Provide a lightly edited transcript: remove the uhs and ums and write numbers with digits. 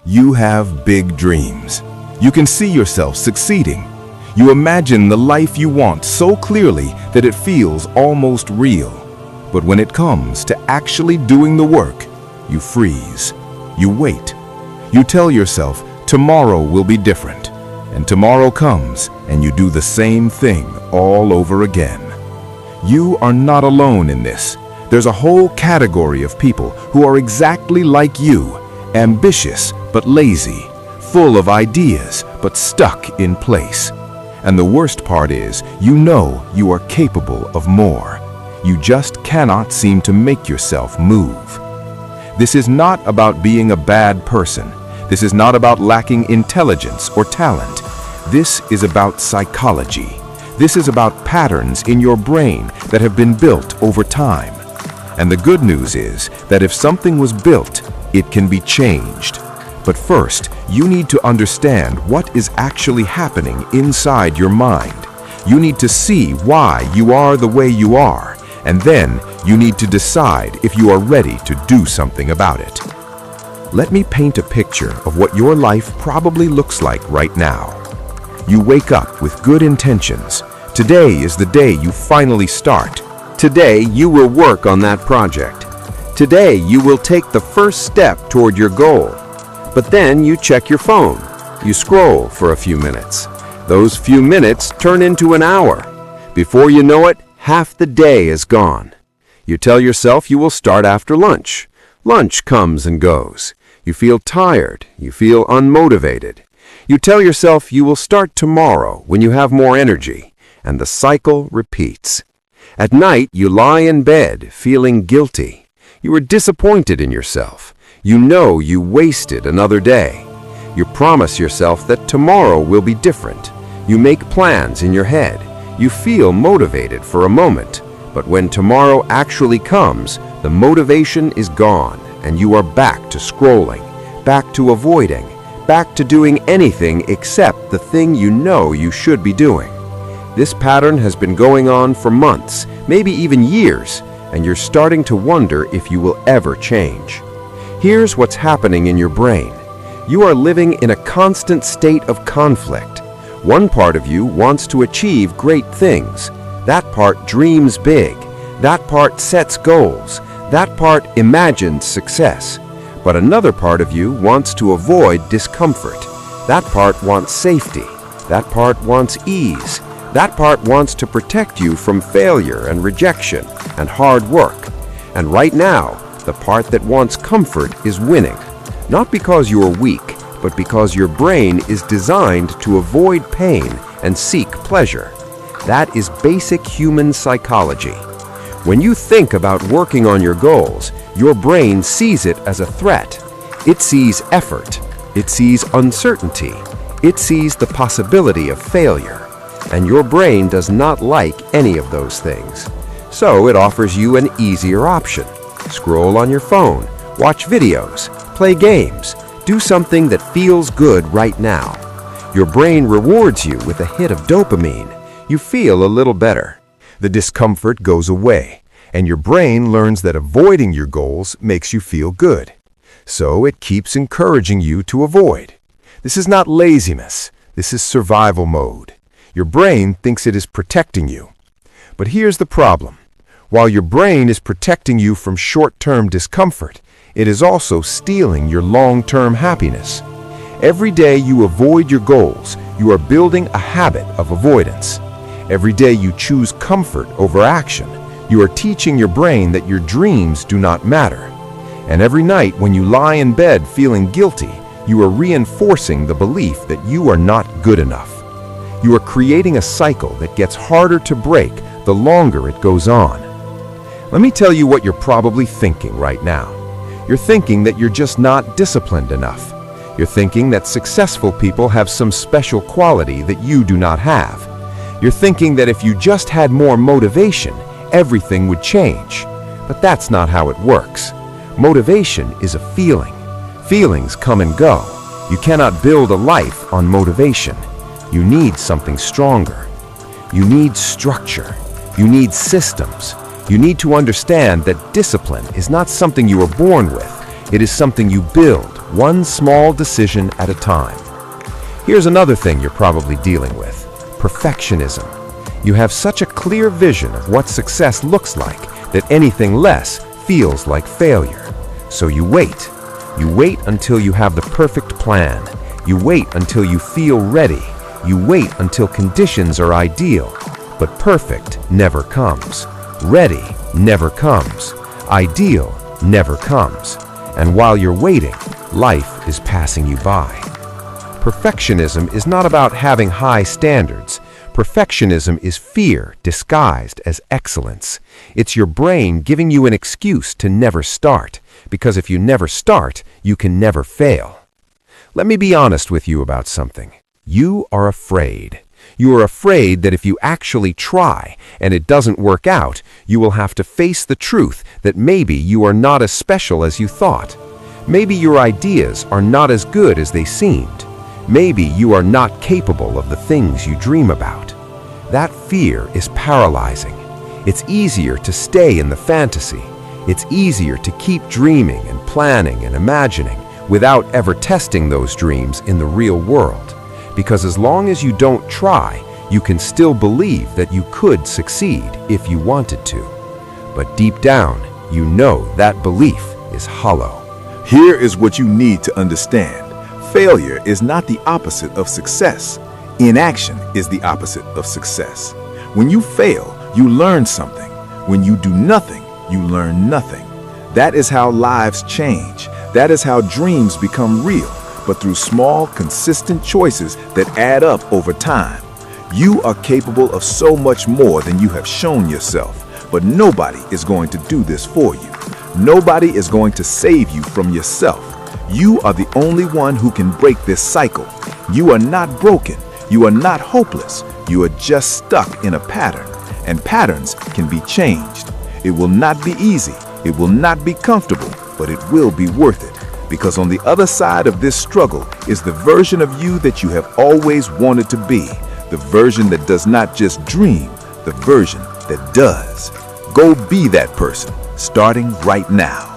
You have big dreams. You can see yourself succeeding. You imagine the life you want so clearly that it feels almost real. But when it comes to actually doing the work, you freeze. You wait. You tell yourself tomorrow will be different. And tomorrow comes and you do the same thing all over again. You are not alone in this. There's a whole category of people who are exactly like you, ambitious but lazy, full of ideas but stuck in place. And the worst part is, you know you are capable of more. You just cannot seem to make yourself move. This is not about being a bad person. This is not about lacking intelligence or talent. This is about psychology. This is about patterns in your brain that have been built over time. And the good news is that if something was built, it can be changed. But first, you need to understand what is actually happening inside your mind. You need to see why you are the way you are, and then you need to decide if you are ready to do something about it. Let me paint a picture of what your life probably looks like right now. You wake up with good intentions. Today is the day you finally start. Today you will work on that project. Today you will take the first step toward your goal. But then you check your phone. You scroll for a few minutes. Those few minutes turn into an hour. Before you know it, half the day is gone. You tell yourself you will start after lunch. Lunch comes and goes. You feel tired. You feel unmotivated. You tell yourself you will start tomorrow when you have more energy. And the cycle repeats. At night, you lie in bed feeling guilty. You are disappointed in yourself. You know you wasted another day. You promise yourself that tomorrow will be different. You make plans in your head. You feel motivated for a moment. But when tomorrow actually comes, the motivation is gone and you are back to scrolling, back to avoiding, back to doing anything except the thing you know you should be doing. This pattern has been going on for months, maybe even years, and you're starting to wonder if you will ever change. Here's what's happening in your brain. You are living in a constant state of conflict. One part of you wants to achieve great things. That part dreams big. That part sets goals. That part imagines success. But another part of you wants to avoid discomfort. That part wants safety. That part wants ease. That part wants to protect you from failure and rejection and hard work. And right now, the part that wants comfort is winning. Not because you are weak, but because your brain is designed to avoid pain and seek pleasure. That is basic human psychology. When you think about working on your goals, your brain sees it as a threat. It sees effort. It sees uncertainty. It sees the possibility of failure. And your brain does not like any of those things. So it offers you an easier option. Scroll on your phone, watch videos, play games, do something that feels good right now. Your brain rewards you with a hit of dopamine. You feel a little better. The discomfort goes away, and your brain learns that avoiding your goals makes you feel good. So it keeps encouraging you to avoid. This is not laziness. This is survival mode. Your brain thinks it is protecting you. But here's the problem. While your brain is protecting you from short-term discomfort, it is also stealing your long-term happiness. Every day you avoid your goals, you are building a habit of avoidance. Every day you choose comfort over action, you are teaching your brain that your dreams do not matter. And every night when you lie in bed feeling guilty, you are reinforcing the belief that you are not good enough. You are creating a cycle that gets harder to break the longer it goes on. Let me tell you what you're probably thinking right now. You're thinking that you're just not disciplined enough. You're thinking that successful people have some special quality that you do not have. You're thinking that if you just had more motivation, everything would change. But that's not how it works. Motivation is a feeling. Feelings come and go. You cannot build a life on motivation. You need something stronger. You need structure. You need systems. You need to understand that discipline is not something you are born with. It is something you build one small decision at a time. Here's another thing you're probably dealing with: perfectionism. You have such a clear vision of what success looks like that anything less feels like failure. So you wait. You wait until you have the perfect plan. You wait until you feel ready. You wait until conditions are ideal. But perfect never comes. Ready never comes. Ideal never comes. And while you're waiting, life is passing you by. Perfectionism is not about having high standards. Perfectionism is fear disguised as excellence. It's your brain giving you an excuse to never start, because if you never start, you can never fail. Let me be honest with you about something. You are afraid. You are afraid that if you actually try and it doesn't work out, you will have to face the truth that maybe you are not as special as you thought. Maybe your ideas are not as good as they seemed. Maybe you are not capable of the things you dream about. That fear is paralyzing. It's easier to stay in the fantasy. It's easier to keep dreaming and planning and imagining without ever testing those dreams in the real world. Because as long as you don't try, you can still believe that you could succeed if you wanted to. But deep down, you know that belief is hollow. Here is what you need to understand. Failure is not the opposite of success. Inaction is the opposite of success. When you fail, you learn something. When you do nothing, you learn nothing. That is how lives change. That is how dreams become real, but through small, consistent choices that add up over time. You are capable of so much more than you have shown yourself, but nobody is going to do this for you. Nobody is going to save you from yourself. You are the only one who can break this cycle. You are not broken. You are not hopeless. You are just stuck in a pattern, and patterns can be changed. It will not be easy. It will not be comfortable, but it will be worth it, because on the other side of this struggle is the version of you that you have always wanted to be, the version that does not just dream, the version that does. Go be that person, starting right now.